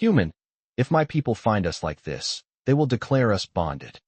Human, if my people find us like this, they will declare us bonded.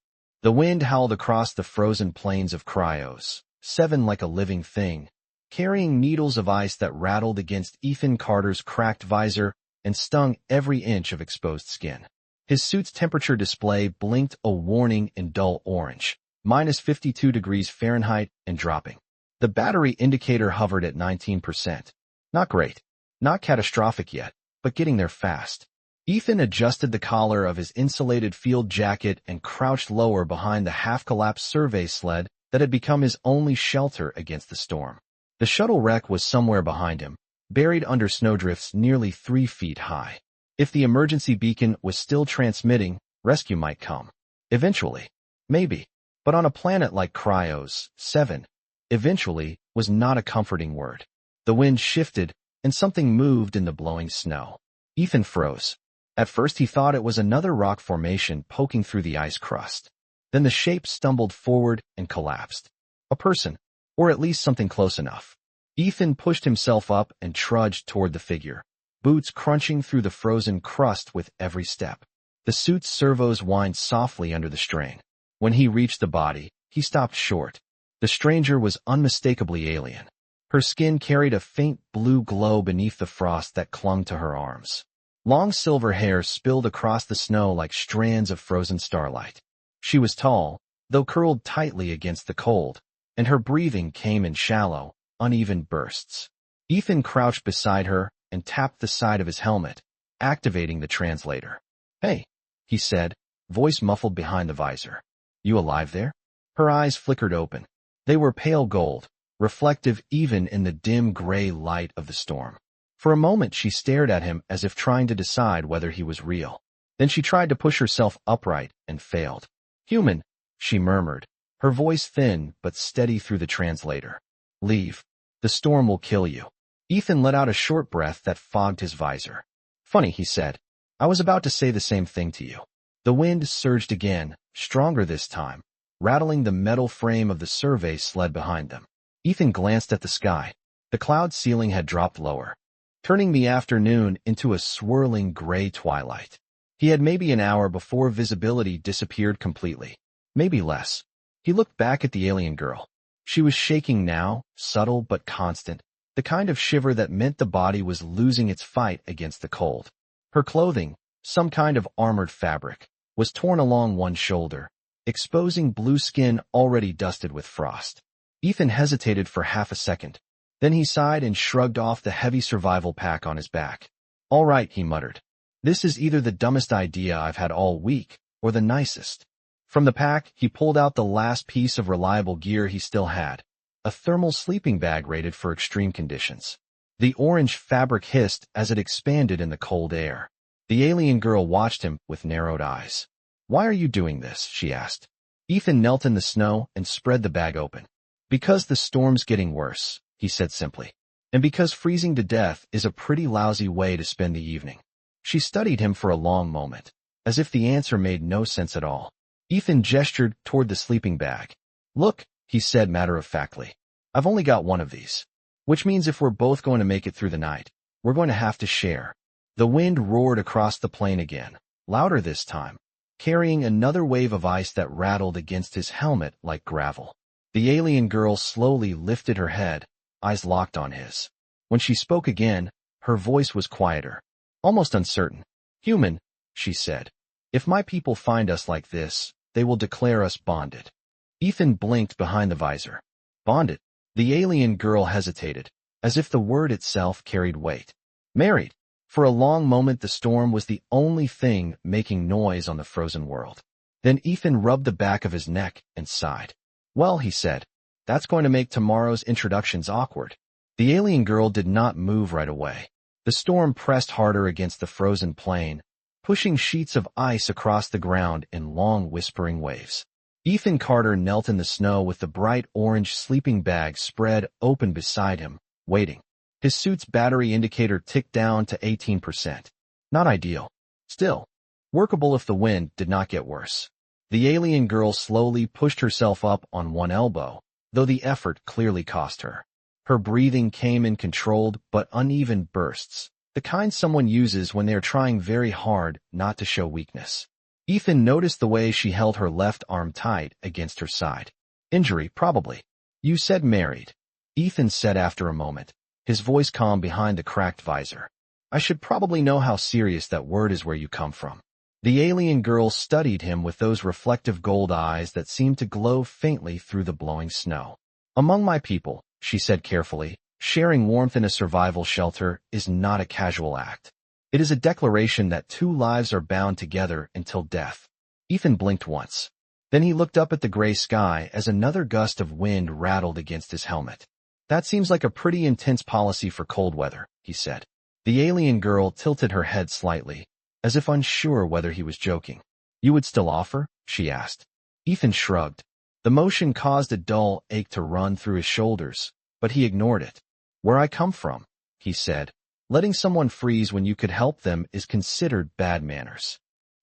The wind howled across the frozen plains of Cryos, 7 like a living thing, carrying needles of ice that rattled against Ethan Carter's cracked visor and stung every inch of exposed skin. His suit's temperature display blinked a warning in dull orange, -52 degrees Fahrenheit and dropping. The battery indicator hovered at 19%. Not great. Not catastrophic yet, but getting there fast. Ethan adjusted the collar of his insulated field jacket and crouched lower behind the half-collapsed survey sled that had become his only shelter against the storm. The shuttle wreck was somewhere behind him, buried under snowdrifts nearly 3 feet high. If the emergency beacon was still transmitting, rescue might come. Eventually. Maybe. But on a planet like Cryos, 7, eventually was not a comforting word. The wind shifted, and something moved in the blowing snow. Ethan froze. At first he thought it was another rock formation poking through the ice crust. Then the shape stumbled forward and collapsed. A person, or at least something close enough. Ethan pushed himself up and trudged toward the figure, boots crunching through the frozen crust with every step. The suit's servos whined softly under the strain. When he reached the body, he stopped short. The stranger was unmistakably alien. Her skin carried a faint blue glow beneath the frost that clung to her arms. Long silver hair spilled across the snow like strands of frozen starlight. She was tall, though curled tightly against the cold, and her breathing came in shallow, uneven bursts. Ethan crouched beside her and tapped the side of his helmet, activating the translator. "Hey," he said, voice muffled behind the visor. "You alive there?" Her eyes flickered open. They were pale gold, reflective even in the dim gray light of the storm. For a moment she stared at him as if trying to decide whether he was real. Then she tried to push herself upright and failed. "Human," she murmured, her voice thin but steady through the translator. "Leave. The storm will kill you." Ethan let out a short breath that fogged his visor. "Funny," he said. "I was about to say the same thing to you." The wind surged again, stronger this time, rattling the metal frame of the survey sled behind them. Ethan glanced at the sky. The cloud ceiling had dropped lower, turning the afternoon into a swirling gray twilight. He had maybe an hour before visibility disappeared completely. Maybe less. He looked back at the alien girl. She was shaking now, subtle but constant, the kind of shiver that meant the body was losing its fight against the cold. Her clothing, some kind of armored fabric, was torn along one shoulder, exposing blue skin already dusted with frost. Ethan hesitated for half a second. Then he sighed and shrugged off the heavy survival pack on his back. "All right," he muttered. "This is either the dumbest idea I've had all week, or the nicest." From the pack, he pulled out the last piece of reliable gear he still had, a thermal sleeping bag rated for extreme conditions. The orange fabric hissed as it expanded in the cold air. The alien girl watched him with narrowed eyes. "Why are you doing this?" she asked. Ethan knelt in the snow and spread the bag open. "Because the storm's getting worse," he said simply. "And because freezing to death is a pretty lousy way to spend the evening." She studied him for a long moment, as if the answer made no sense at all. Ethan gestured toward the sleeping bag. "Look," he said matter-of-factly. "I've only got one of these. Which means if we're both going to make it through the night, we're going to have to share." The wind roared across the plain again, louder this time, carrying another wave of ice that rattled against his helmet like gravel. The alien girl slowly lifted her head, eyes locked on his. When she spoke again, her voice was quieter, almost uncertain. "Human," she said. "If my people find us like this, they will declare us bonded." Ethan blinked behind the visor. "Bonded?" The alien girl hesitated, as if the word itself carried weight. "Married." For a long moment the storm was the only thing making noise on the frozen world. Then Ethan rubbed the back of his neck and sighed. "Well," he said, "that's going to make tomorrow's introductions awkward." The alien girl did not move right away. The storm pressed harder against the frozen plain, pushing sheets of ice across the ground in long whispering waves. Ethan Carter knelt in the snow with the bright orange sleeping bag spread open beside him, waiting. His suit's battery indicator ticked down to 18%. Not ideal. Still, workable if the wind did not get worse. The alien girl slowly pushed herself up on one elbow, though the effort clearly cost her. Her breathing came in controlled but uneven bursts, the kind someone uses when they are trying very hard not to show weakness. Ethan noticed the way she held her left arm tight against her side. Injury, probably. You said married, Ethan said after a moment, his voice calm behind the cracked visor. I should probably know how serious that word is where you come from. The alien girl studied him with those reflective gold eyes that seemed to glow faintly through the blowing snow. Among my people, she said carefully, sharing warmth in a survival shelter is not a casual act. It is a declaration that two lives are bound together until death. Ethan blinked once. Then he looked up at the gray sky as another gust of wind rattled against his helmet. That seems like a pretty intense policy for cold weather, he said. The alien girl tilted her head slightly, as if unsure whether he was joking. You would still offer? She asked. Ethan shrugged. The motion caused a dull ache to run through his shoulders, but he ignored it. Where I come from, he said. Letting someone freeze when you could help them is considered bad manners.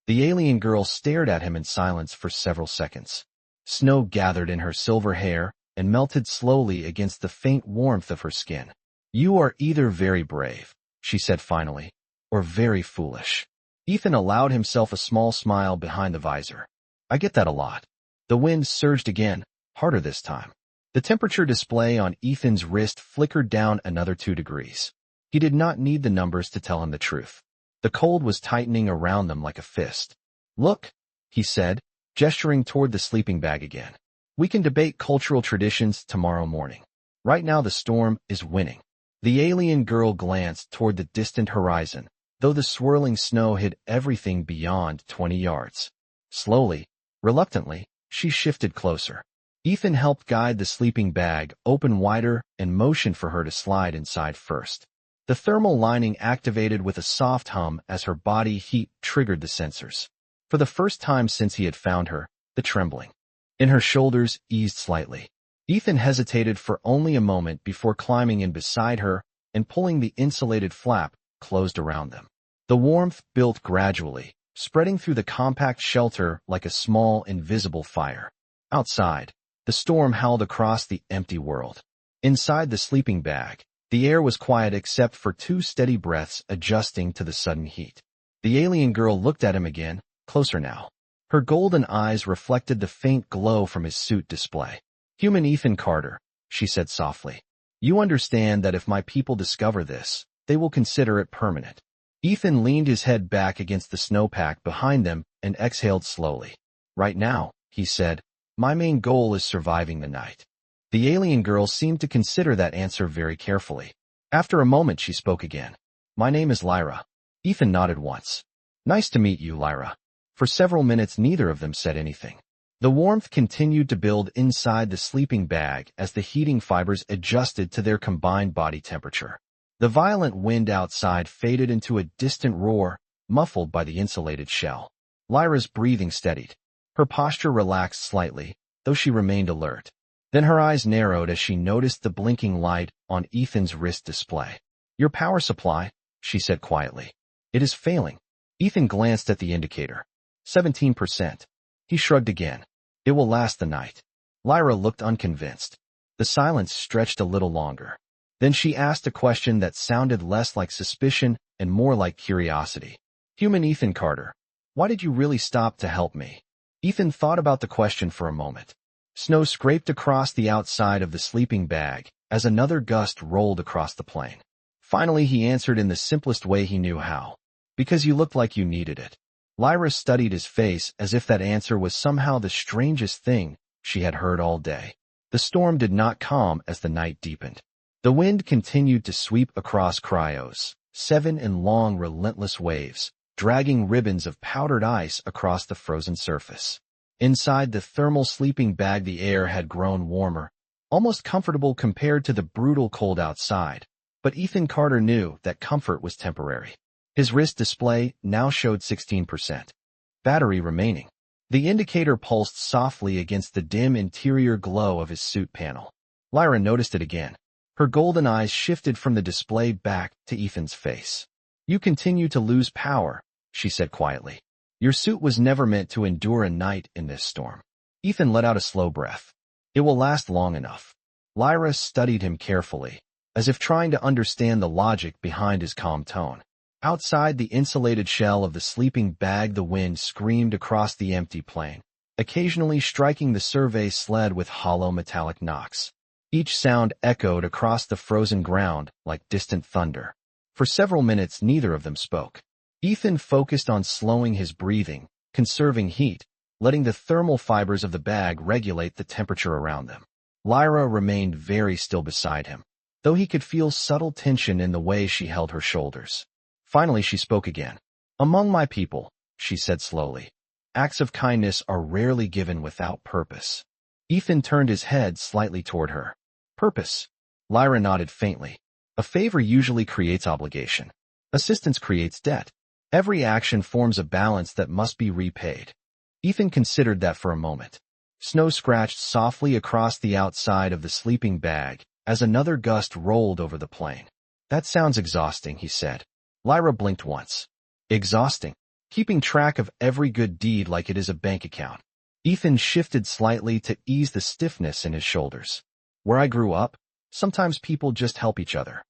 The alien girl stared at him in silence for several seconds. Snow gathered in her silver hair and melted slowly against the faint warmth of her skin. You are either very brave, she said finally, or very foolish. Ethan allowed himself a small smile behind the visor. I get that a lot. The wind surged again, harder this time. The temperature display on Ethan's wrist flickered down another 2 degrees. He did not need the numbers to tell him the truth. The cold was tightening around them like a fist. Look, he said, gesturing toward the sleeping bag again. We can debate cultural traditions tomorrow morning. Right now the storm is winning. The alien girl glanced toward the distant horizon, though the swirling snow hid everything beyond 20 yards. Slowly, reluctantly, she shifted closer. Ethan helped guide the sleeping bag open wider and motioned for her to slide inside first. The thermal lining activated with a soft hum as her body heat triggered the sensors. For the first time since he had found her, the trembling in her shoulders eased slightly. Ethan hesitated for only a moment before climbing in beside her and pulling the insulated flap closed around them. The warmth built gradually, spreading through the compact shelter like a small, invisible fire. Outside, the storm howled across the empty world. Inside the sleeping bag, the air was quiet except for 2 steady breaths adjusting to the sudden heat. The alien girl looked at him again, closer now. Her golden eyes reflected the faint glow from his suit display. Human Ethan Carter, she said softly. You understand that if my people discover this, they will consider it permanent. Ethan leaned his head back against the snowpack behind them and exhaled slowly. Right now, he said, my main goal is surviving the night. The alien girl seemed to consider that answer very carefully. After a moment she spoke again. My name is Lyra. Ethan nodded once. Nice to meet you, Lyra. For several minutes neither of them said anything. The warmth continued to build inside the sleeping bag as the heating fibers adjusted to their combined body temperature. The violent wind outside faded into a distant roar, muffled by the insulated shell. Lyra's breathing steadied. Her posture relaxed slightly, though she remained alert. Then her eyes narrowed as she noticed the blinking light on Ethan's wrist display. Your power supply, she said quietly. It is failing. Ethan glanced at the indicator. 17%. He shrugged again. It will last the night. Lyra looked unconvinced. The silence stretched a little longer. Then she asked a question that sounded less like suspicion and more like curiosity. Human Ethan Carter, why did you really stop to help me? Ethan thought about the question for a moment. Snow scraped across the outside of the sleeping bag as another gust rolled across the plain. Finally, he answered in the simplest way he knew how. Because you looked like you needed it. Lyra studied his face as if that answer was somehow the strangest thing she had heard all day. The storm did not calm as the night deepened. The wind continued to sweep across cryos, 7 in long, relentless waves, dragging ribbons of powdered ice across the frozen surface. Inside the thermal sleeping bag the air had grown warmer, almost comfortable compared to the brutal cold outside, but Ethan Carter knew that comfort was temporary. His wrist display now showed 16%. Battery remaining. The indicator pulsed softly against the dim interior glow of his suit panel. Lyra noticed it again. Her golden eyes shifted from the display back to Ethan's face. You continue to lose power, she said quietly. Your suit was never meant to endure a night in this storm. Ethan let out a slow breath. It will last long enough. Lyra studied him carefully, as if trying to understand the logic behind his calm tone. Outside the insulated shell of the sleeping bag, the wind screamed across the empty plain, occasionally striking the survey sled with hollow metallic knocks. Each sound echoed across the frozen ground like distant thunder. For several minutes, neither of them spoke. Ethan focused on slowing his breathing, conserving heat, letting the thermal fibers of the bag regulate the temperature around them. Lyra remained very still beside him, though he could feel subtle tension in the way she held her shoulders. Finally, she spoke again. "Among my people," she said slowly, "acts of kindness are rarely given without purpose." Ethan turned his head slightly toward her. "Purpose?" Lyra nodded faintly. "A favor usually creates obligation. Assistance creates debt. Every action forms a balance that must be repaid." Ethan considered that for a moment. Snow scratched softly across the outside of the sleeping bag as another gust rolled over the plain. "That sounds exhausting," he said. Lyra blinked once. "Exhausting? Keeping track of every good deed like it is a bank account." Ethan shifted slightly to ease the stiffness in his shoulders. "Where I grew up, sometimes people just help each other."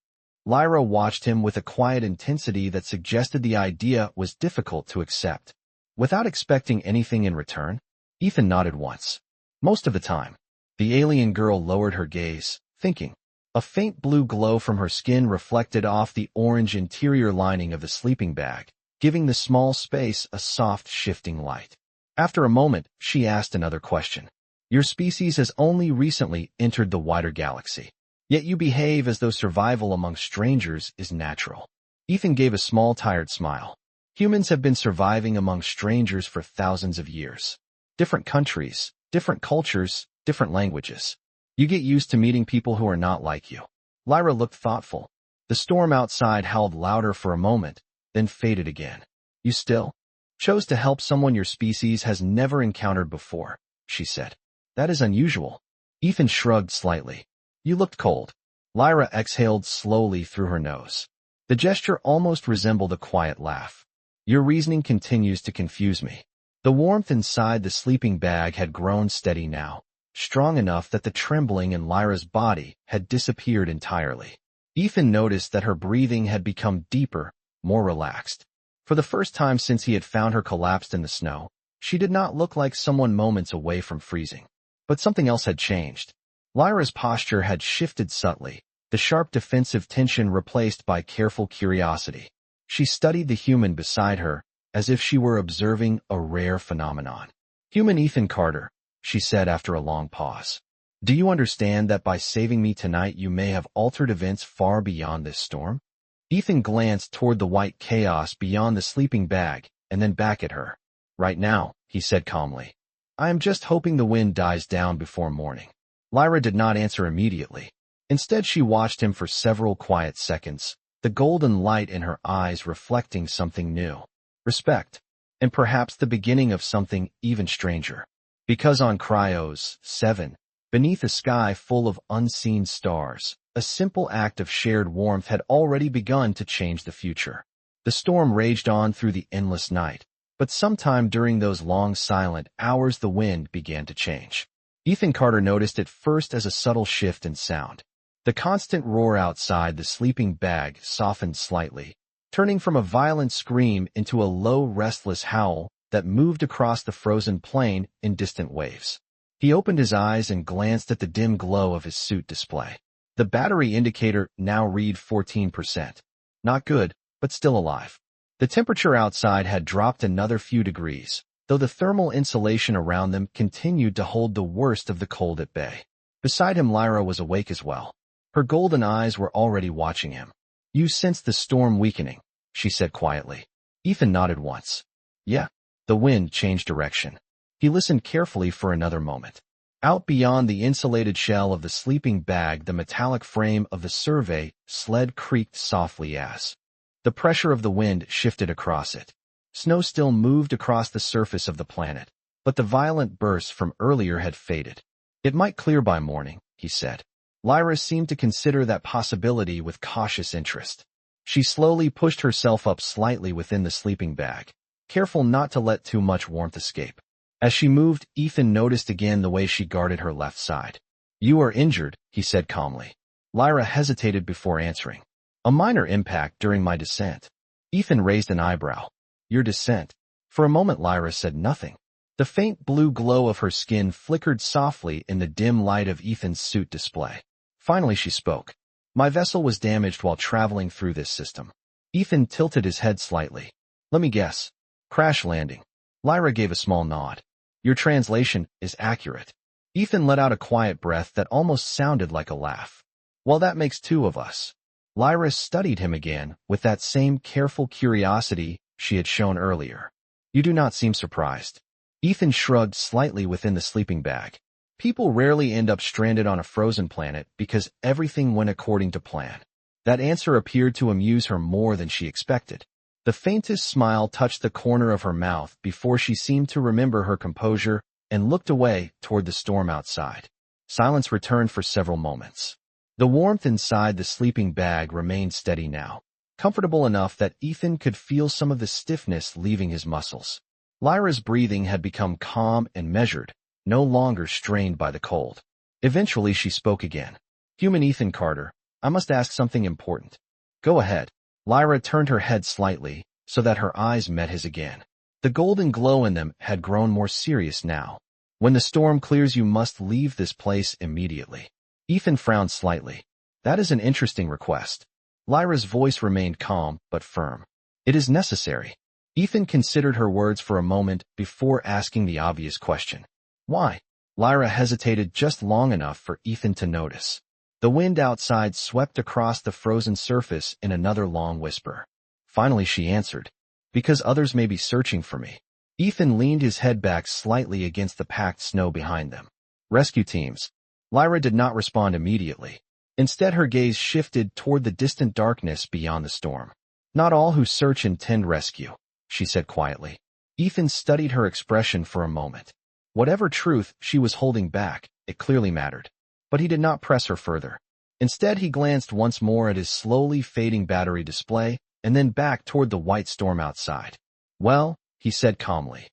Lyra watched him with a quiet intensity that suggested the idea was difficult to accept. Without expecting anything in return, Ethan nodded once. "Most of the time." The alien girl lowered her gaze, thinking. A faint blue glow from her skin reflected off the orange interior lining of the sleeping bag, giving the small space a soft, shifting light. After a moment, she asked another question. "Your species has only recently entered the wider galaxy, yet you behave as though survival among strangers is natural." Ethan gave a small, tired smile. "Humans have been surviving among strangers for thousands of years. Different countries, different cultures, different languages. You get used to meeting people who are not like you." Lyra looked thoughtful. The storm outside howled louder for a moment, then faded again. "You still chose to help someone your species has never encountered before," she said. "That is unusual." Ethan shrugged slightly. "You looked cold." Lyra exhaled slowly through her nose. The gesture almost resembled a quiet laugh. "Your reasoning continues to confuse me." The warmth inside the sleeping bag had grown steady now, strong enough that the trembling in Lyra's body had disappeared entirely. Ethan noticed that her breathing had become deeper, more relaxed. For the first time since he had found her collapsed in the snow, she did not look like someone moments away from freezing. But something else had changed. Lyra's posture had shifted subtly, the sharp defensive tension replaced by careful curiosity. She studied the human beside her, as if she were observing a rare phenomenon. "Human Ethan Carter," she said after a long pause. "Do you understand that by saving me tonight you may have altered events far beyond this storm?" Ethan glanced toward the white chaos beyond the sleeping bag, and then back at her. "Right now," he said calmly. "I am just hoping the wind dies down before morning." Lyra did not answer immediately. Instead, she watched him for several quiet seconds, the golden light in her eyes reflecting something new. Respect, and perhaps the beginning of something even stranger. Because on Cryos 7, beneath a sky full of unseen stars, a simple act of shared warmth had already begun to change the future. The storm raged on through the endless night, but sometime during those long silent hours the wind began to change. Ethan Carter noticed it first as a subtle shift in sound. The constant roar outside the sleeping bag softened slightly, turning from a violent scream into a low, restless howl that moved across the frozen plain in distant waves. He opened his eyes and glanced at the dim glow of his suit display. The battery indicator now read 14%. Not good, but still alive. The temperature outside had dropped another few degrees, though the thermal insulation around them continued to hold the worst of the cold at bay. Beside him, Lyra was awake as well. Her golden eyes were already watching him. "You sensed the storm weakening," she said quietly. Ethan nodded once. "Yeah." The wind changed direction. He listened carefully for another moment. Out beyond the insulated shell of the sleeping bag, the metallic frame of the survey sled creaked softly as the pressure of the wind shifted across it. Snow still moved across the surface of the planet, but the violent bursts from earlier had faded. "It might clear by morning," he said. Lyra seemed to consider that possibility with cautious interest. She slowly pushed herself up slightly within the sleeping bag, careful not to let too much warmth escape. As she moved, Ethan noticed again the way she guarded her left side. "You are injured," he said calmly. Lyra hesitated before answering. "A minor impact during my descent." Ethan raised an eyebrow. Your descent. For a moment Lyra said nothing. The faint blue glow of her skin flickered softly in the dim light of Ethan's suit display. Finally she spoke. My vessel was damaged while traveling through this system. Ethan tilted his head slightly. Let me guess. Crash landing. Lyra gave a small nod. Your translation is accurate. Ethan let out a quiet breath that almost sounded like a laugh. Well, that makes two of us. Lyra studied him again with that same careful curiosity she had shown earlier. You do not seem surprised. Ethan shrugged slightly within the sleeping bag. People rarely end up stranded on a frozen planet because everything went according to plan. That answer appeared to amuse her more than she expected. The faintest smile touched the corner of her mouth before she seemed to remember her composure and looked away toward the storm outside. Silence returned for several moments. The warmth inside the sleeping bag remained steady now, comfortable enough that Ethan could feel some of the stiffness leaving his muscles. Lyra's breathing had become calm and measured, no longer strained by the cold. Eventually she spoke again. Human Ethan Carter, I must ask something important. Go ahead. Lyra turned her head slightly so that her eyes met his again. The golden glow in them had grown more serious now. When the storm clears, you must leave this place immediately. Ethan frowned slightly. That is an interesting request. Lyra's voice remained calm but firm. It is necessary. Ethan considered her words for a moment before asking the obvious question. Why? Lyra hesitated just long enough for Ethan to notice. The wind outside swept across the frozen surface in another long whisper. Finally she answered. Because others may be searching for me. Ethan leaned his head back slightly against the packed snow behind them. Rescue teams. Lyra did not respond immediately. Instead her gaze shifted toward the distant darkness beyond the storm. Not all who search intend rescue, she said quietly. Ethan studied her expression for a moment. Whatever truth she was holding back, it clearly mattered. But he did not press her further. Instead he glanced once more at his slowly fading battery display and then back toward the white storm outside. Well, he said calmly,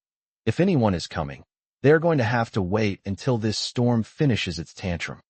if anyone is coming, they're going to have to wait until this storm finishes its tantrum.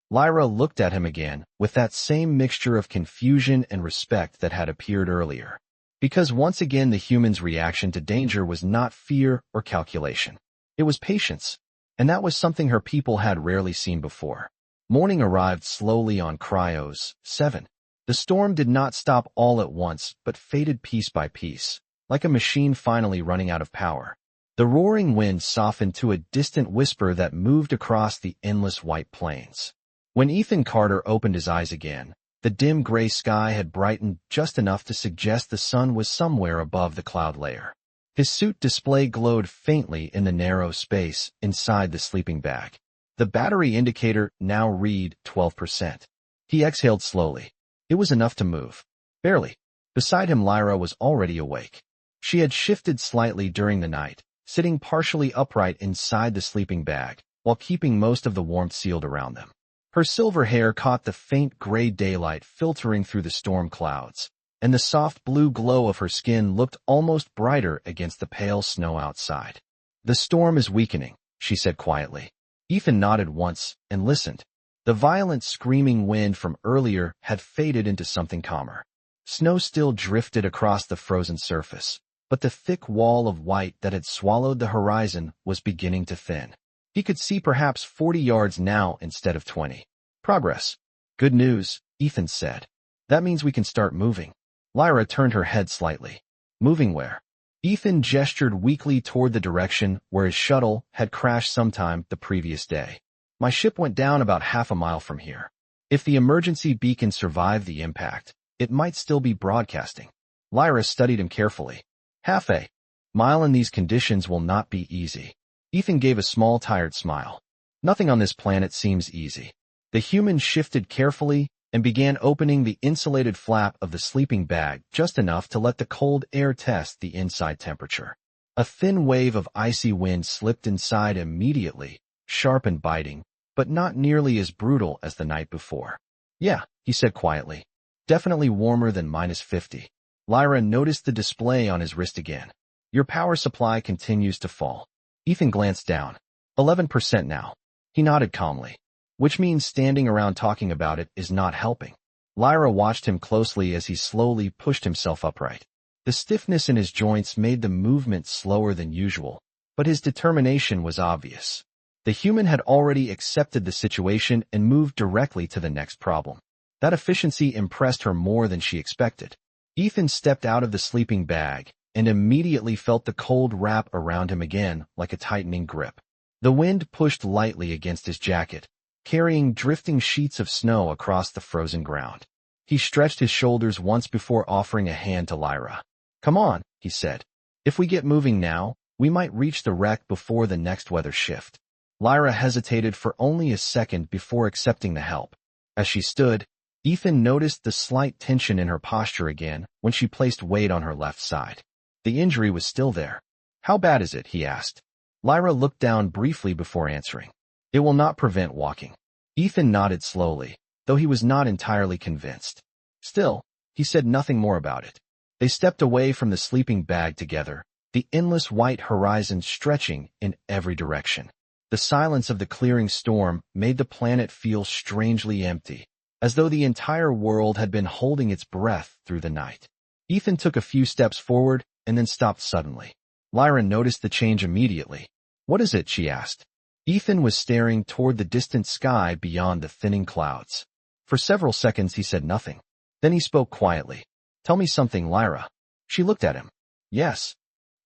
Lyra looked at him again with that same mixture of confusion and respect that had appeared earlier. Because once again the human's reaction to danger was not fear or calculation. It was patience, and that was something her people had rarely seen before. Morning arrived slowly on Cryos 7. The storm did not stop all at once, but faded piece by piece, like a machine finally running out of power. The roaring wind softened to a distant whisper that moved across the endless white plains. When Ethan Carter opened his eyes again, the dim gray sky had brightened just enough to suggest the sun was somewhere above the cloud layer. His suit display glowed faintly in the narrow space inside the sleeping bag. The battery indicator now read 12%. He exhaled slowly. It was enough to move. Barely. Beside him Lyra was already awake. She had shifted slightly during the night, sitting partially upright inside the sleeping bag, while keeping most of the warmth sealed around them. Her silver hair caught the faint gray daylight filtering through the storm clouds, and the soft blue glow of her skin looked almost brighter against the pale snow outside. The storm is weakening, she said quietly. Ethan nodded once and listened. The violent screaming wind from earlier had faded into something calmer. Snow still drifted across the frozen surface, but the thick wall of white that had swallowed the horizon was beginning to thin. He could see perhaps 40 yards now instead of 20. Progress. Good news, Ethan said. That means we can start moving. Lyra turned her head slightly. Moving where? Ethan gestured weakly toward the direction where his shuttle had crashed sometime the previous day. My ship went down about half a mile from here. If the emergency beacon survived the impact, it might still be broadcasting. Lyra studied him carefully. Half a mile in these conditions will not be easy. Ethan gave a small tired smile. Nothing on this planet seems easy. The human shifted carefully and began opening the insulated flap of the sleeping bag just enough to let the cold air test the inside temperature. A thin wave of icy wind slipped inside immediately, sharp and biting, but not nearly as brutal as the night before. Yeah, he said quietly. Definitely warmer than -50. Lyra noticed the display on his wrist again. Your power supply continues to fall. Ethan glanced down. 11% now. He nodded calmly. Which means standing around talking about it is not helping. Lyra watched him closely as he slowly pushed himself upright. The stiffness in his joints made the movement slower than usual, but his determination was obvious. The human had already accepted the situation and moved directly to the next problem. That efficiency impressed her more than she expected. Ethan stepped out of the sleeping bag and immediately felt the cold wrap around him again like a tightening grip. The wind pushed lightly against his jacket, carrying drifting sheets of snow across the frozen ground. He stretched his shoulders once before offering a hand to Lyra. "Come on," he said. "If we get moving now, we might reach the wreck before the next weather shift." Lyra hesitated for only a second before accepting the help. As she stood, Ethan noticed the slight tension in her posture again when she placed weight on her left side. The injury was still there. "How bad is it?" he asked. Lyra looked down briefly before answering. "It will not prevent walking." Ethan nodded slowly, though he was not entirely convinced. Still, he said nothing more about it. They stepped away from the sleeping bag together, the endless white horizon stretching in every direction. The silence of the clearing storm made the planet feel strangely empty, as though the entire world had been holding its breath through the night. Ethan took a few steps forward and then stopped suddenly. Lyra noticed the change immediately. "What is it?" she asked. Ethan was staring toward the distant sky beyond the thinning clouds. For several seconds he said nothing. Then he spoke quietly. "Tell me something, Lyra." She looked at him. "Yes."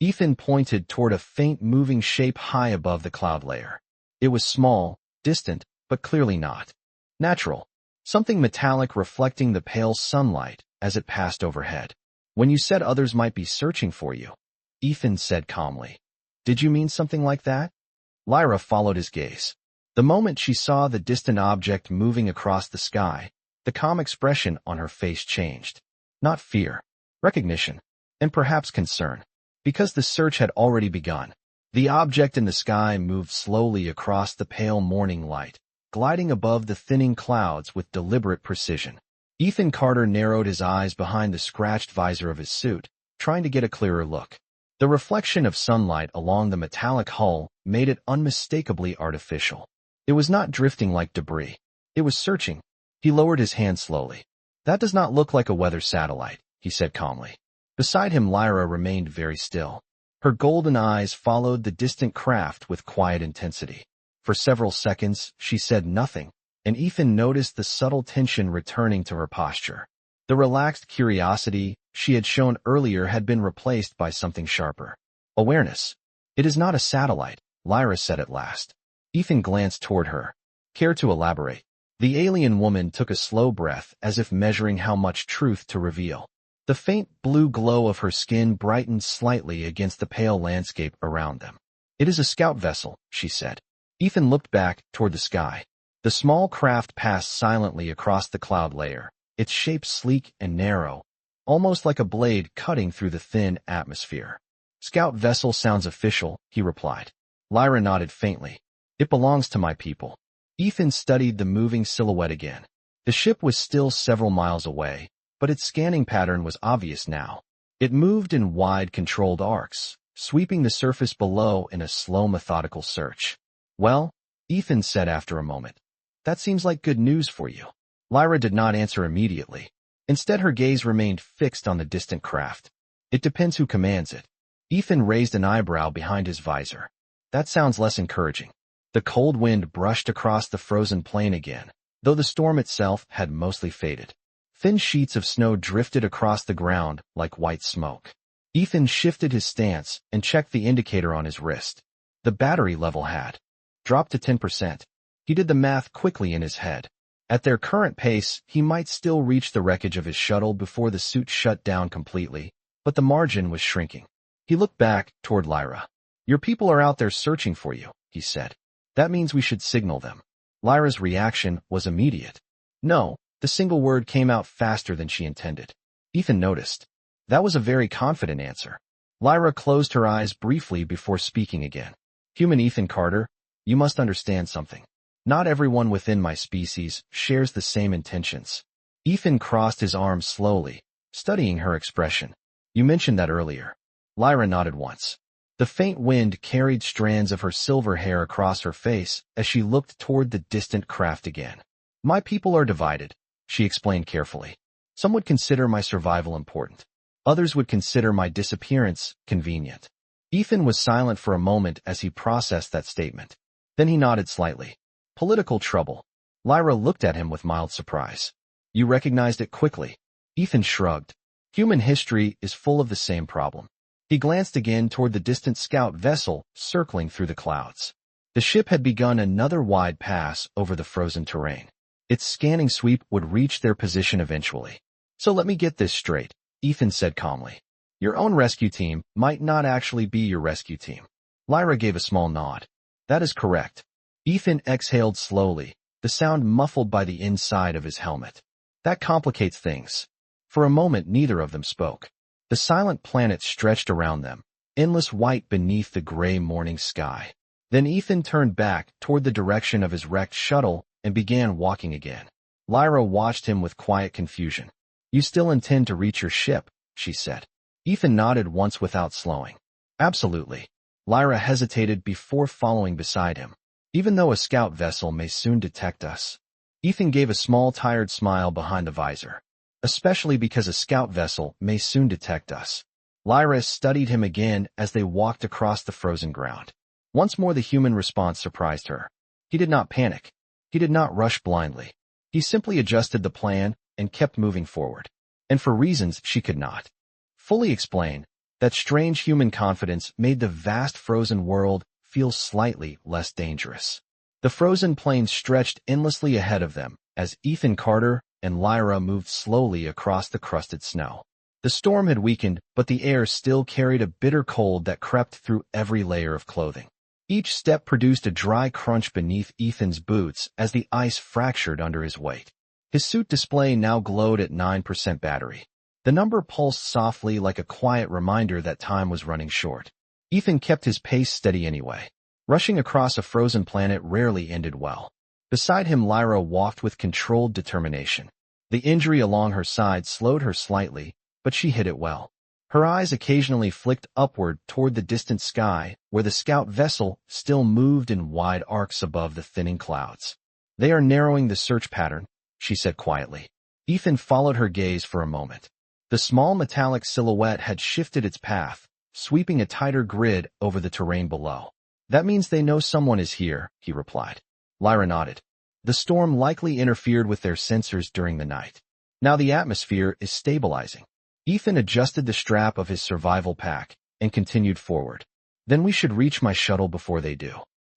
Ethan pointed toward a faint moving shape high above the cloud layer. It was small, distant, but clearly not natural. Something metallic reflecting the pale sunlight as it passed overhead. "When you said others might be searching for you," Ethan said calmly, "did you mean something like that?" Lyra followed his gaze. The moment she saw the distant object moving across the sky, the calm expression on her face changed. Not fear, recognition, and perhaps concern. Because the search had already begun. The object in the sky moved slowly across the pale morning light, gliding above the thinning clouds with deliberate precision. Ethan Carter narrowed his eyes behind the scratched visor of his suit, trying to get a clearer look. The reflection of sunlight along the metallic hull made it unmistakably artificial. It was not drifting like debris. It was searching. He lowered his hand slowly. "That does not look like a weather satellite," he said calmly. Beside him, Lyra remained very still. Her golden eyes followed the distant craft with quiet intensity. For several seconds, she said nothing, and Ethan noticed the subtle tension returning to her posture. The relaxed curiosity she had shown earlier had been replaced by something sharper. Awareness. "It is not a satellite," Lyra said at last. Ethan glanced toward her. "Care to elaborate?" The alien woman took a slow breath as if measuring how much truth to reveal. The faint blue glow of her skin brightened slightly against the pale landscape around them. "It is a scout vessel," she said. Ethan looked back toward the sky. The small craft passed silently across the cloud layer, its shape sleek and narrow, almost like a blade cutting through the thin atmosphere. "Scout vessel sounds official," he replied. Lyra nodded faintly. "It belongs to my people." Ethan studied the moving silhouette again. The ship was still several miles away, but its scanning pattern was obvious now. It moved in wide, controlled arcs, sweeping the surface below in a slow, methodical search. "Well," Ethan said after a moment, "that seems like good news for you." Lyra did not answer immediately. Instead, her gaze remained fixed on the distant craft. "It depends who commands it." Ethan raised an eyebrow behind his visor. "That sounds less encouraging." The cold wind brushed across the frozen plain again, though the storm itself had mostly faded. Thin sheets of snow drifted across the ground like white smoke. Ethan shifted his stance and checked the indicator on his wrist. The battery level had dropped to 10%. He did the math quickly in his head. At their current pace, he might still reach the wreckage of his shuttle before the suit shut down completely, but the margin was shrinking. He looked back toward Lyra. "Your people are out there searching for you," he said. "That means we should signal them." Lyra's reaction was immediate. "No." The single word came out faster than she intended. Ethan noticed. That was a very confident answer. Lyra closed her eyes briefly before speaking again. "Human Ethan Carter, you must understand something. Not everyone within my species shares the same intentions." Ethan crossed his arms slowly, studying her expression. "You mentioned that earlier." Lyra nodded once. The faint wind carried strands of her silver hair across her face as she looked toward the distant craft again. "My people are divided," she explained carefully. "Some would consider my survival important. Others would consider my disappearance convenient. Ethan was silent for a moment as he processed that statement. Then he nodded slightly. Political trouble. Lyra looked at him with mild surprise. You recognized it quickly. Ethan shrugged. Human history is full of the same problem. He glanced again toward the distant scout vessel circling through the clouds. The ship had begun another wide pass over the frozen terrain. Its scanning sweep would reach their position eventually. So let me get this straight, Ethan said calmly. Your own rescue team might not actually be your rescue team. Lyra gave a small nod. That is correct. Ethan exhaled slowly, the sound muffled by the inside of his helmet. That complicates things. For a moment neither of them spoke. The silent planet stretched around them, endless white beneath the gray morning sky. Then Ethan turned back toward the direction of his wrecked shuttle and began walking again. Lyra watched him with quiet confusion. You still intend to reach your ship, she said. Ethan nodded once without slowing. Absolutely. Lyra hesitated before following beside him. Even though a scout vessel may soon detect us. Ethan gave a small tired smile behind the visor. Especially because a scout vessel may soon detect us. Lyra studied him again as they walked across the frozen ground. Once more the human response surprised her. He did not panic. He did not rush blindly. He simply adjusted the plan and kept moving forward. And for reasons she could not fully explain, that strange human confidence made the vast frozen world feel slightly less dangerous. The frozen plains stretched endlessly ahead of them as Ethan Carter and Lyra moved slowly across the crusted snow. The storm had weakened, but the air still carried a bitter cold that crept through every layer of clothing. Each step produced a dry crunch beneath Ethan's boots as the ice fractured under his weight. His suit display now glowed at 9% battery. The number pulsed softly like a quiet reminder that time was running short. Ethan kept his pace steady anyway. Rushing across a frozen planet rarely ended well. Beside him Lyra walked with controlled determination. The injury along her side slowed her slightly, but she hit it well. Her eyes occasionally flicked upward toward the distant sky, where the scout vessel still moved in wide arcs above the thinning clouds. They are narrowing the search pattern, she said quietly. Ethan followed her gaze for a moment. The small metallic silhouette had shifted its path, sweeping a tighter grid over the terrain below. That means they know someone is here, he replied. Lyra nodded. The storm likely interfered with their sensors during the night. Now the atmosphere is stabilizing. Ethan adjusted the strap of his survival pack and continued forward. Then we should reach my shuttle before they do.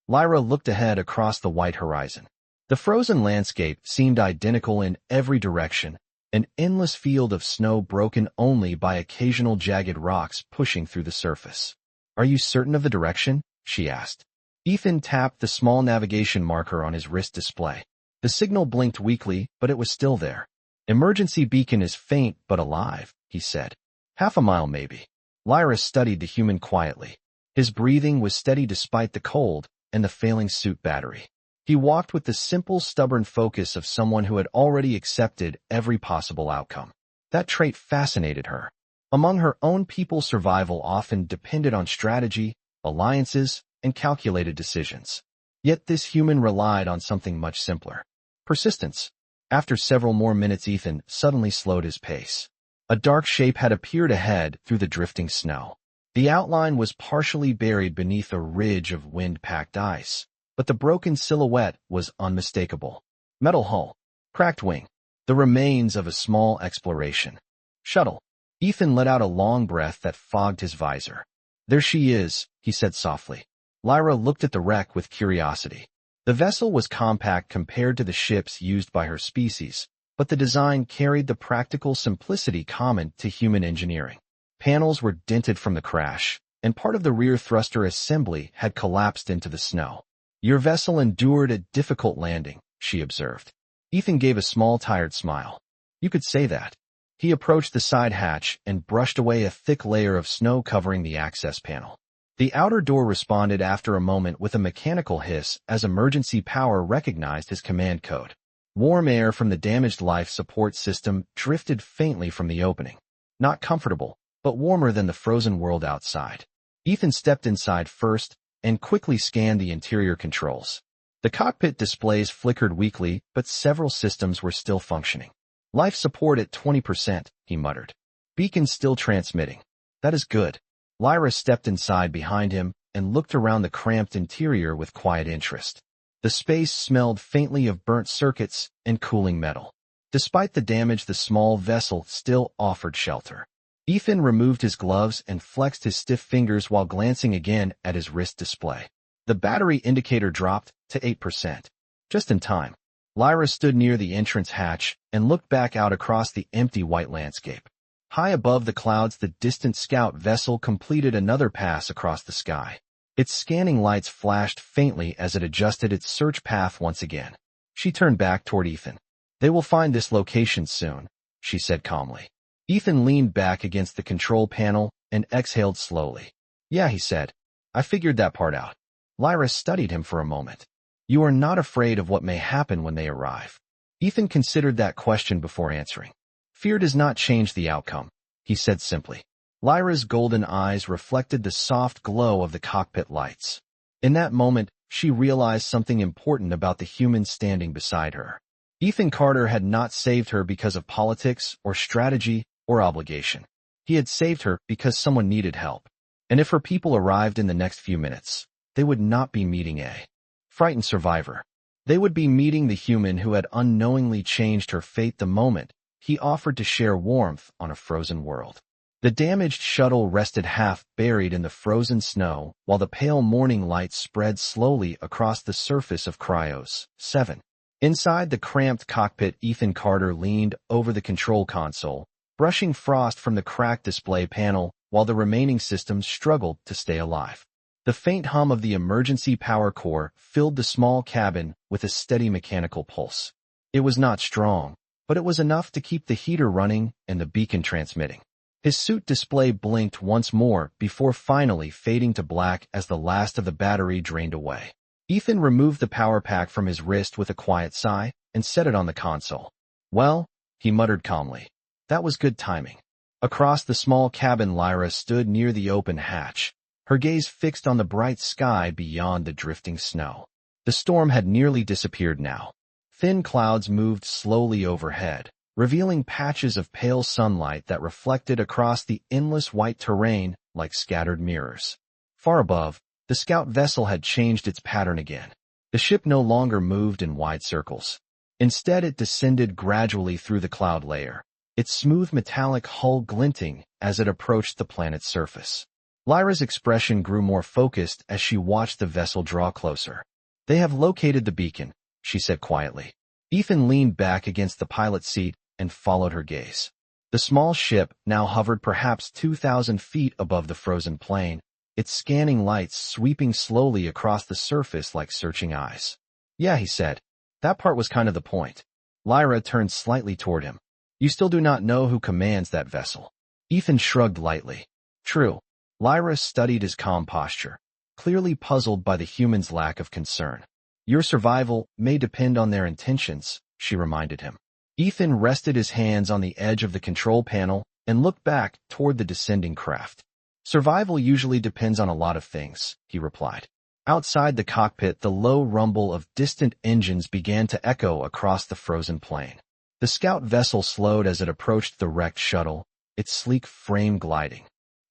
Lyra looked ahead across the white horizon. The frozen landscape seemed identical in every direction, an endless field of snow broken only by occasional jagged rocks pushing through the surface. Are you certain of the direction? She asked. Ethan tapped the small navigation marker on his wrist display. The signal blinked weakly, but it was still there. Emergency beacon is faint but alive, he said. Half a mile maybe. Lyra studied the human quietly. His breathing was steady despite the cold and the failing suit battery. He walked with the simple, stubborn focus of someone who had already accepted every possible outcome. That trait fascinated her. Among her own people, survival often depended on strategy, alliances, and calculated decisions. Yet this human relied on something much simpler. Persistence. After several more minutes, Ethan suddenly slowed his pace. A dark shape had appeared ahead through the drifting snow. The outline was partially buried beneath a ridge of wind-packed ice, but the broken silhouette was unmistakable. Metal hull, cracked wing, the remains of a small exploration shuttle. Ethan let out a long breath that fogged his visor. There she is, he said softly. Lyra looked at the wreck with curiosity. The vessel was compact compared to the ships used by her species, but the design carried the practical simplicity common to human engineering. Panels were dented from the crash, and part of the rear thruster assembly had collapsed into the snow. Your vessel endured a difficult landing, she observed. Ethan gave a small tired smile. You could say that. He approached the side hatch and brushed away a thick layer of snow covering the access panel. The outer door responded after a moment with a mechanical hiss as emergency power recognized his command code. Warm air from the damaged life support system drifted faintly from the opening. Not comfortable, but warmer than the frozen world outside. Ethan stepped inside first and quickly scanned the interior controls. The cockpit displays flickered weakly, but several systems were still functioning. Life support at 20%, he muttered. Beacon still transmitting. That is good. Lyra stepped inside behind him and looked around the cramped interior with quiet interest. The space smelled faintly of burnt circuits and cooling metal. Despite the damage, the small vessel still offered shelter. Ethan removed his gloves and flexed his stiff fingers while glancing again at his wrist display. The battery indicator dropped to 8%. Just in time. Lyra stood near the entrance hatch and looked back out across the empty white landscape. High above the clouds, the distant scout vessel completed another pass across the sky. Its scanning lights flashed faintly as it adjusted its search path once again. She turned back toward Ethan. "They will find this location soon," she said calmly. Ethan leaned back against the control panel and exhaled slowly. "Yeah," he said. "I figured that part out." Lyra studied him for a moment. "You are not afraid of what may happen when they arrive?" Ethan considered that question before answering. "Fear does not change the outcome," he said simply. Lyra's golden eyes reflected the soft glow of the cockpit lights. In that moment, she realized something important about the human standing beside her. Ethan Carter had not saved her because of politics or strategy or obligation. He had saved her because someone needed help. And if her people arrived in the next few minutes, they would not be meeting a frightened survivor. They would be meeting the human who had unknowingly changed her fate the moment he offered to share warmth on a frozen world. The damaged shuttle rested half buried in the frozen snow while the pale morning light spread slowly across the surface of Cryos 7. Inside the cramped cockpit, Ethan Carter leaned over the control console, brushing frost from the cracked display panel while the remaining systems struggled to stay alive. The faint hum of the emergency power core filled the small cabin with a steady mechanical pulse. It was not strong, but it was enough to keep the heater running and the beacon transmitting. His suit display blinked once more before finally fading to black as the last of the battery drained away. Ethan removed the power pack from his wrist with a quiet sigh and set it on the console. "Well," he muttered calmly, "that was good timing." Across the small cabin, Lyra stood near the open hatch, her gaze fixed on the bright sky beyond the drifting snow. The storm had nearly disappeared now. Thin clouds moved slowly overhead, revealing patches of pale sunlight that reflected across the endless white terrain like scattered mirrors. Far above, the scout vessel had changed its pattern again. The ship no longer moved in wide circles. Instead, it descended gradually through the cloud layer, its smooth metallic hull glinting as it approached the planet's surface. Lyra's expression grew more focused as she watched the vessel draw closer. "They have located the beacon," she said quietly. Ethan leaned back against the pilot's seat and followed her gaze. The small ship now hovered perhaps 2,000 feet above the frozen plain, its scanning lights sweeping slowly across the surface like searching eyes. "Yeah," he said. "That part was kind of the point." Lyra turned slightly toward him. "You still do not know who commands that vessel." Ethan shrugged lightly. "True." Lyra studied his calm posture, clearly puzzled by the human's lack of concern. "Your survival may depend on their intentions," she reminded him. Ethan rested his hands on the edge of the control panel and looked back toward the descending craft. "Survival usually depends on a lot of things," he replied. Outside the cockpit, the low rumble of distant engines began to echo across the frozen plain. The scout vessel slowed as it approached the wrecked shuttle, its sleek frame gliding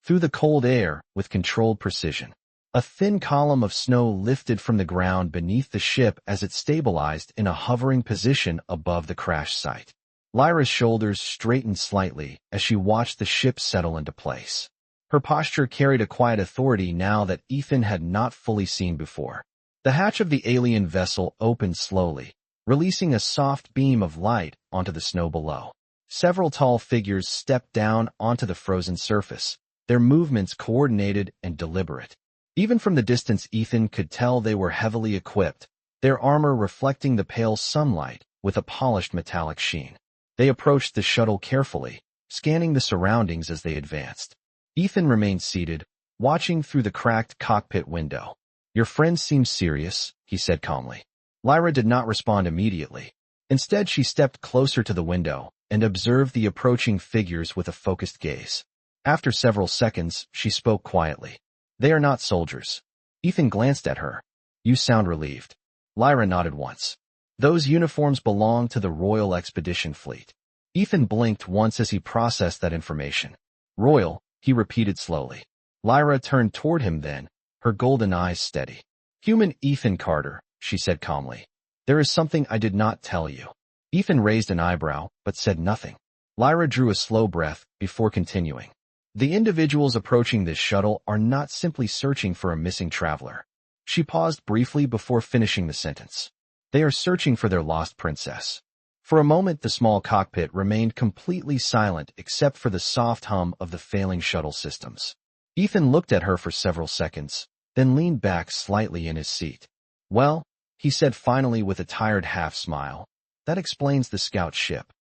through the cold air with controlled precision. A thin column of snow lifted from the ground beneath the ship as it stabilized in a hovering position above the crash site. Lyra's shoulders straightened slightly as she watched the ship settle into place. Her posture carried a quiet authority now that Ethan had not fully seen before. The hatch of the alien vessel opened slowly, releasing a soft beam of light onto the snow below. Several tall figures stepped down onto the frozen surface, their movements coordinated and deliberate. Even from the distance, Ethan could tell they were heavily equipped, their armor reflecting the pale sunlight with a polished metallic sheen. They approached the shuttle carefully, scanning the surroundings as they advanced. Ethan remained seated, watching through the cracked cockpit window. "Your friend seems serious," he said calmly. Lyra did not respond immediately. Instead, she stepped closer to the window and observed the approaching figures with a focused gaze. After several seconds, she spoke quietly. "They are not soldiers." Ethan glanced at her. "You sound relieved." Lyra nodded once. "Those uniforms belong to the Royal Expedition Fleet. Ethan blinked once as he processed that information. Royal, he repeated slowly. Lyra turned toward him then, her golden eyes steady. Human Ethan Carter, she said calmly. There is something I did not tell you. Ethan raised an eyebrow, but said nothing. Lyra drew a slow breath before continuing. The individuals approaching this shuttle are not simply searching for a missing traveler. She paused briefly before finishing the sentence. They are searching for their lost princess. For a moment the small cockpit remained completely silent except for the soft hum of the failing shuttle systems. Ethan looked at her for several seconds, then leaned back slightly in his seat. Well, he said finally with a tired half-smile, that explains the scout ship.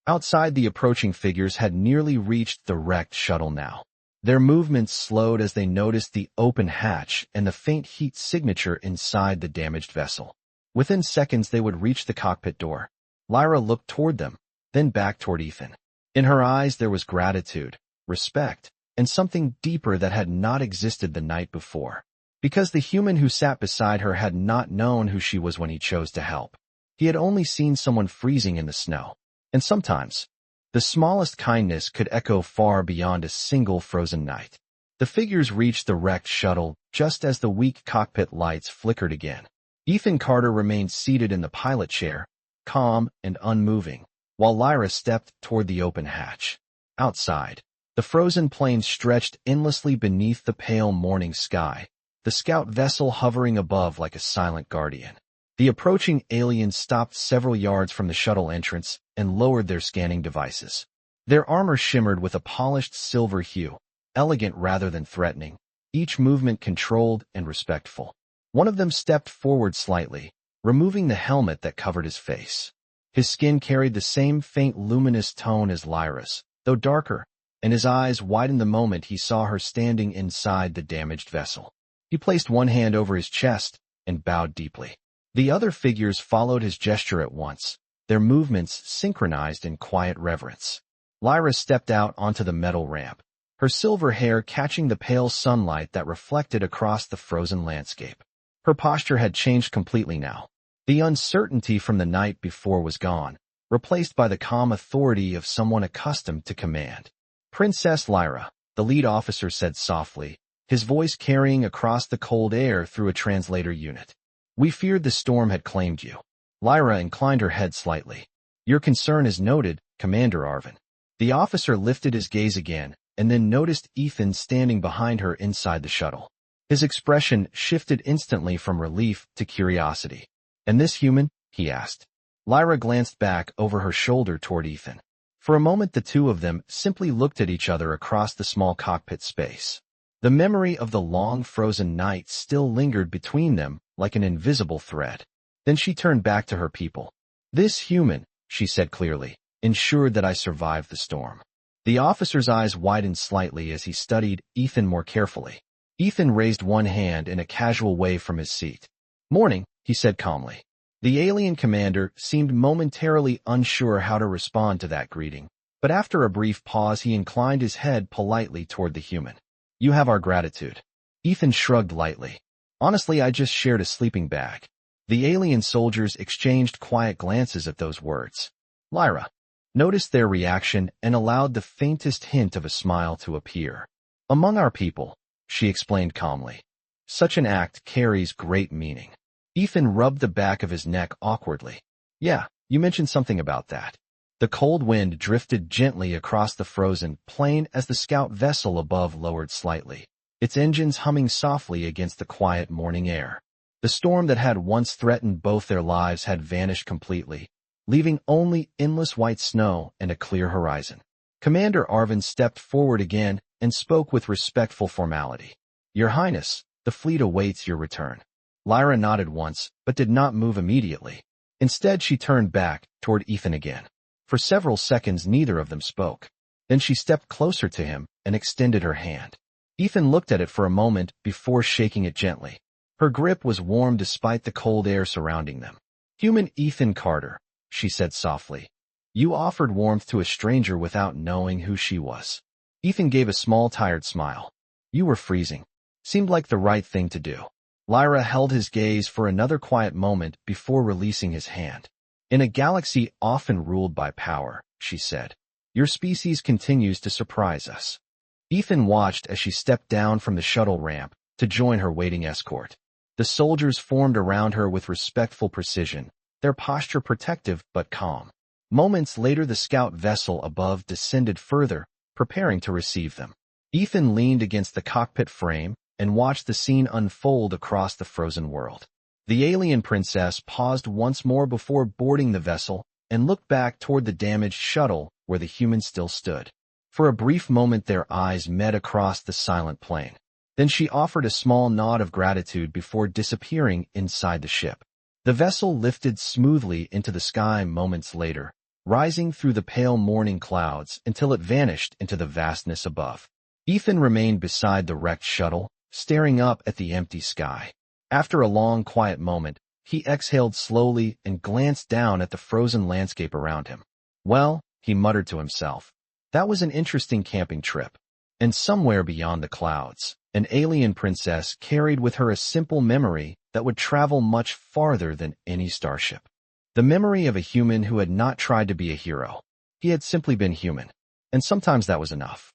Outside, the approaching figures had nearly reached the wrecked shuttle now. Their movements slowed as they noticed the open hatch and the faint heat signature inside the damaged vessel. Within seconds they would reach the cockpit door. Lyra looked toward them, then back toward Ethan. In her eyes there was gratitude, respect, and something deeper that had not existed the night before. Because the human who sat beside her had not known who she was when he chose to help. He had only seen someone freezing in the snow. And sometimes, the smallest kindness could echo far beyond a single frozen night. The figures reached the wrecked shuttle just as the weak cockpit lights flickered again. Ethan Carter remained seated in the pilot chair, calm and unmoving, while Lyra stepped toward the open hatch. Outside, the frozen plains stretched endlessly beneath the pale morning sky, the scout vessel hovering above like a silent guardian. The approaching aliens stopped several yards from the shuttle entrance and lowered their scanning devices. Their armor shimmered with a polished silver hue, elegant rather than threatening, each movement controlled and respectful. One of them stepped forward slightly, removing the helmet that covered his face. His skin carried the same faint luminous tone as Lyra's, though darker, and his eyes widened the moment he saw her standing inside the damaged vessel. He placed one hand over his chest and bowed deeply. The other figures followed his gesture at once, their movements synchronized in quiet reverence. Lyra stepped out onto the metal ramp, her silver hair catching the pale sunlight that reflected across the frozen landscape. Her posture had changed completely now. The uncertainty from the night before was gone, replaced by the calm authority of someone accustomed to command. Princess Lyra, the lead officer said softly, his voice carrying across the cold air through a translator unit. We feared the storm had claimed you. Lyra inclined her head slightly. Your concern is noted, Commander Arvin. The officer lifted his gaze again, and then noticed Ethan standing behind her inside the shuttle. His expression shifted instantly from relief to curiosity. And this human? He asked. Lyra glanced back over her shoulder toward Ethan. For a moment the two of them simply looked at each other across the small cockpit space. The memory of the long frozen night still lingered between them like an invisible thread. Then she turned back to her people. This human, she said clearly, ensured that I survived the storm. The officer's eyes widened slightly as he studied Ethan more carefully. Ethan raised one hand in a casual way from his seat. Morning, he said calmly. The alien commander seemed momentarily unsure how to respond to that greeting, but after a brief pause he inclined his head politely toward the human. You have our gratitude. Ethan shrugged lightly. Honestly, I just shared a sleeping bag. The alien soldiers exchanged quiet glances at those words. Lyra noticed their reaction and allowed the faintest hint of a smile to appear. Among our people, she explained calmly. Such an act carries great meaning. Ethan rubbed the back of his neck awkwardly. Yeah, you mentioned something about that. The cold wind drifted gently across the frozen plain as the scout vessel above lowered slightly, its engines humming softly against the quiet morning air. The storm that had once threatened both their lives had vanished completely, leaving only endless white snow and a clear horizon. Commander Arvin stepped forward again and spoke with respectful formality. Your Highness, the fleet awaits your return. Lyra nodded once, but did not move immediately. Instead, she turned back toward Ethan again. For several seconds, neither of them spoke. Then she stepped closer to him and extended her hand. Ethan looked at it for a moment before shaking it gently. Her grip was warm despite the cold air surrounding them. Human Ethan Carter, she said softly. You offered warmth to a stranger without knowing who she was. Ethan gave a small tired smile. You were freezing. Seemed like the right thing to do. Lyra held his gaze for another quiet moment before releasing his hand. In a galaxy often ruled by power, she said. Your species continues to surprise us. Ethan watched as she stepped down from the shuttle ramp to join her waiting escort. The soldiers formed around her with respectful precision, their posture protective but calm. Moments later, the scout vessel above descended further, preparing to receive them. Ethan leaned against the cockpit frame and watched the scene unfold across the frozen world. The alien princess paused once more before boarding the vessel and looked back toward the damaged shuttle where the humans still stood. For a brief moment, their eyes met across the silent plain. Then she offered a small nod of gratitude before disappearing inside the ship. The vessel lifted smoothly into the sky moments later, rising through the pale morning clouds until it vanished into the vastness above. Ethan remained beside the wrecked shuttle, staring up at the empty sky. After a long, quiet moment, he exhaled slowly and glanced down at the frozen landscape around him. Well, he muttered to himself, that was an interesting camping trip. And somewhere beyond the clouds, an alien princess carried with her a simple memory that would travel much farther than any starship. The memory of a human who had not tried to be a hero. He had simply been human. And sometimes that was enough.